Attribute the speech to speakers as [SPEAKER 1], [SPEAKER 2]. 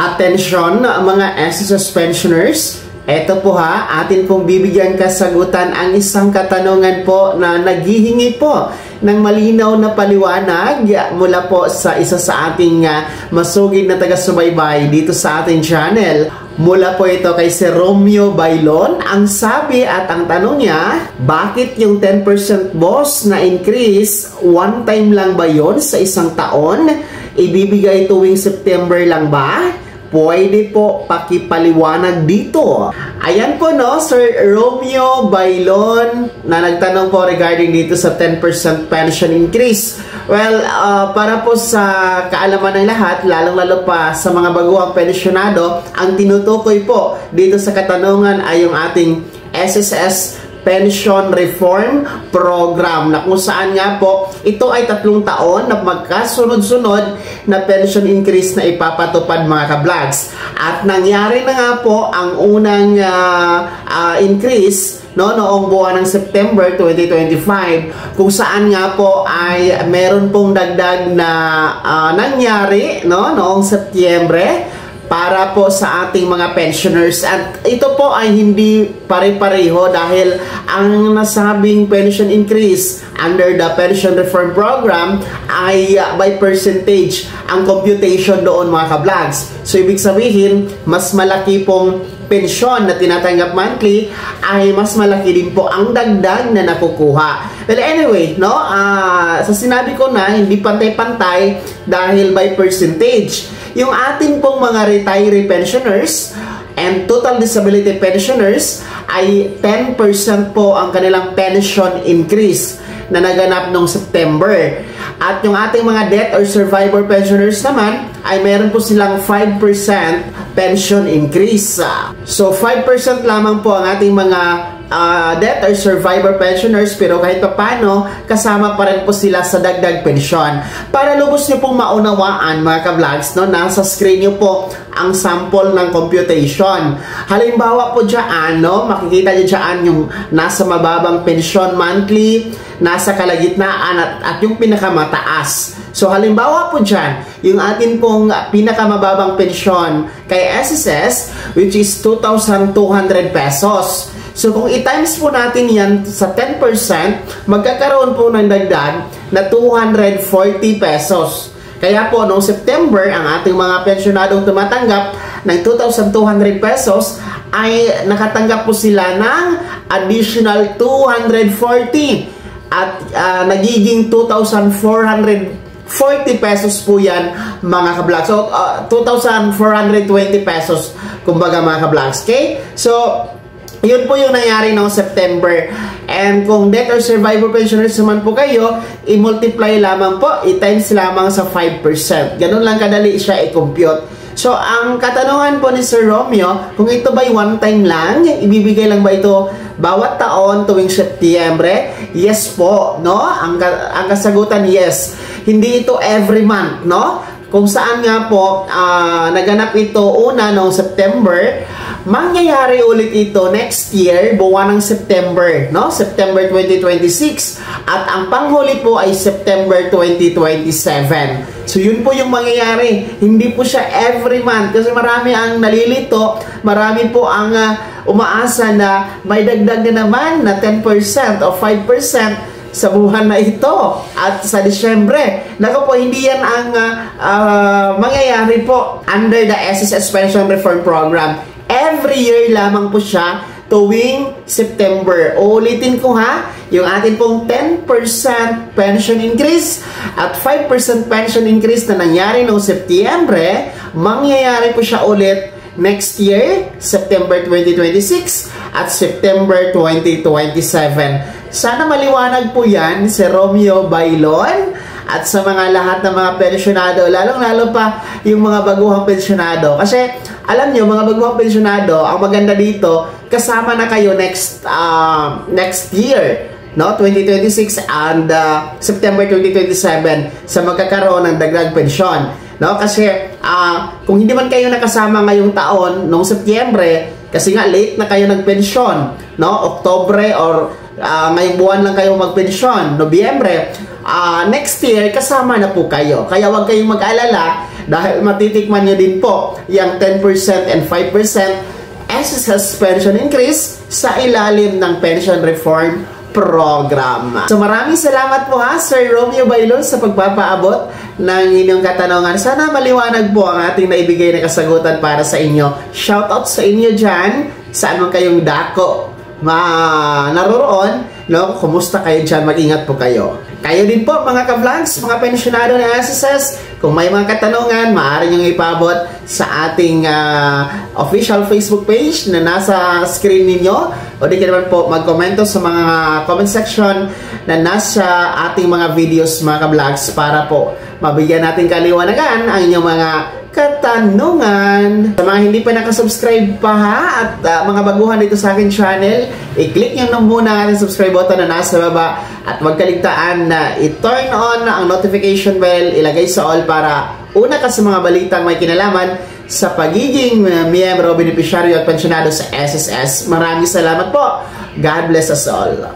[SPEAKER 1] Attention mga SSS pensioners, eto po ha, atin pong bibigyan kasagutan ang isang katanungan po na naghihingi po ng malinaw na paliwanag mula po sa isa sa ating masugid na taga-subaybay dito sa ating channel. Mula po ito kay Sir Romeo Bailon. Ang sabi at ang tanong niya, bakit yung 10% boss na increase, one time lang ba yon sa isang taon? Ibibigay tuwing September lang ba? Pwede po pakipaliwanag dito. Ayan po no, Sir Romeo Bailon na nagtanong po regarding dito sa 10% pension increase. Well, para po sa kaalaman ng lahat, lalong-lalo pa sa mga baguhang pensyonado, ang tinutukoy po dito sa katanungan ay yung ating SSS Pension Reform Program na kung saan nga po ito ay 3 taon na magkasunod-sunod na pension increase na ipapatupad mga ka-vlogs. At nangyari na nga po ang unang increase noong buwan ng September 2025 kung saan nga po ay meron pong dagdag na nangyari noong Setyembre para po sa ating mga pensioners. At ito po ay hindi pare-pareho dahil ang nasabing pension increase under the Pension Reform Program ay by percentage ang computation doon mga ka-vlogs. So ibig sabihin, mas malaki pong pensyon na tinatanggap monthly ay mas malaki din po ang dagdag na nakukuha. Well anyway, sa sinabi ko na hindi pantay-pantay dahil by percentage. Yung ating pong mga retiree pensioners and total disability pensioners ay 10% po ang kanilang pension increase na naganap noong September. At yung ating mga death or survivor pensioners naman ay meron po silang 5% pension increase. So 5% lamang po ang ating mga death or survivor pensioners, pero kahit pa paano kasama pa rin po sila sa dagdag pensyon. Para lubos nyo pong maunawaan mga ka-vlogs, nasa screen nyo po ang sample ng computation. Halimbawa po dyan, makikita nyo dyan yung nasa mababang pensyon monthly, nasa kalagitnaan at yung pinakamataas. So halimbawa po dyan, yung atin pong pinakamababang pensyon kay SSS, which is 2,200 pesos. So kung i-times po natin yan sa 10%, magkakaroon po ng dagdag na 240 pesos. Kaya po noong September, ang ating mga pensyonadong tumatanggap ng 2,200 pesos ay nakatanggap po sila ng additional 240 at nagiging 2,440 pesos po yan mga ka-vlogs. So 2,420 pesos kumbaga mga ka-vlogs. Okay? So yun po yung nangyari noong September. And kung death or survivor pensioners naman po kayo, i-multiply lamang po, i-times lamang sa 5%. Ganun lang kadali siya i-compute. So, ang katanungan po ni Sir Romeo, kung ito ba'y one time lang, ibibigay lang ba ito bawat taon tuwing Setyembre? Yes po, Ang kasagutan, yes. Hindi ito every month, Kung saan nga po, naganap ito una noong September, mangyayari ulit ito next year, buwan ng September, September 2026. At ang panghuli po ay September 2027. So, yun po yung mangyayari. Hindi po siya every month kasi marami ang nalilito, marami po ang umaasa na may dagdag na naman na 10% o 5% sa buwan na ito at sa Disyembre. Naku po, hindi yan ang mangyayari po under the SSS Pension Reform Program. Every year lamang po siya tuwing September. Ulitin ko ha, yung atin pong 10% pension increase at 5% pension increase na nangyari noong Setyembre, mangyayari po siya ulit next year, September 2026 at September 2027. Sana maliwanag po yan, Sir Romeo Bailon, at sa mga lahat ng mga pensyonado, lalong-lalo pa yung mga baguhang pensyonado. Kasi, alam nyo, mga baguhang pensyonado, ang maganda dito, kasama na kayo next year, 2026 and September 2027 sa magkakaroon ng dagdag pensyon. Kasi, kung hindi man kayo nakasama ngayong taon, noong Setyembre, kasi nga late na kayo nagpensyon, Oktobre or ngayong buwan lang kayo magpensyon, Nobyembre, next year kasama na po kayo. Kaya huwag kayong mag-alala dahil matitikman nyo din po yung 10% and 5% SSS pension increase sa ilalim ng pension reform program. So maraming salamat po ha, Sir Romeo Bailon, sa pagpapaabot ng inyong katanungan. Sana maliwanag po ang ating naibigay na kasagutan para sa inyo. Shoutout sa inyo dyan, saan man kayong dako naroroon, no? Kumusta kayo dyan? Mag-ingat po kayo. Kayo din po mga ka-vlogs, mga pensyonado ng SSS, kung may mga katanungan, maaari nyo ipabot sa ating official Facebook page na nasa screen ninyo, o di ka naman po magkomento sa mga comment section na nasa ating mga videos, mga ka-vlogs, para po mabigyan natin kaliwanagan ang inyong mga katanungan. Sa mga hindi pa nakasubscribe pa ha, at mga baguhan dito sa aking channel, i-click nyo na muna ang subscribe button na nasa baba, at huwag kaligtaan na i-turn on ang notification bell, ilagay sa all para una ka sa mga balitang may kinalaman sa pagiging miyembro, benepisyaryo at pensyonado sa SSS. Maraming salamat po. God bless us all.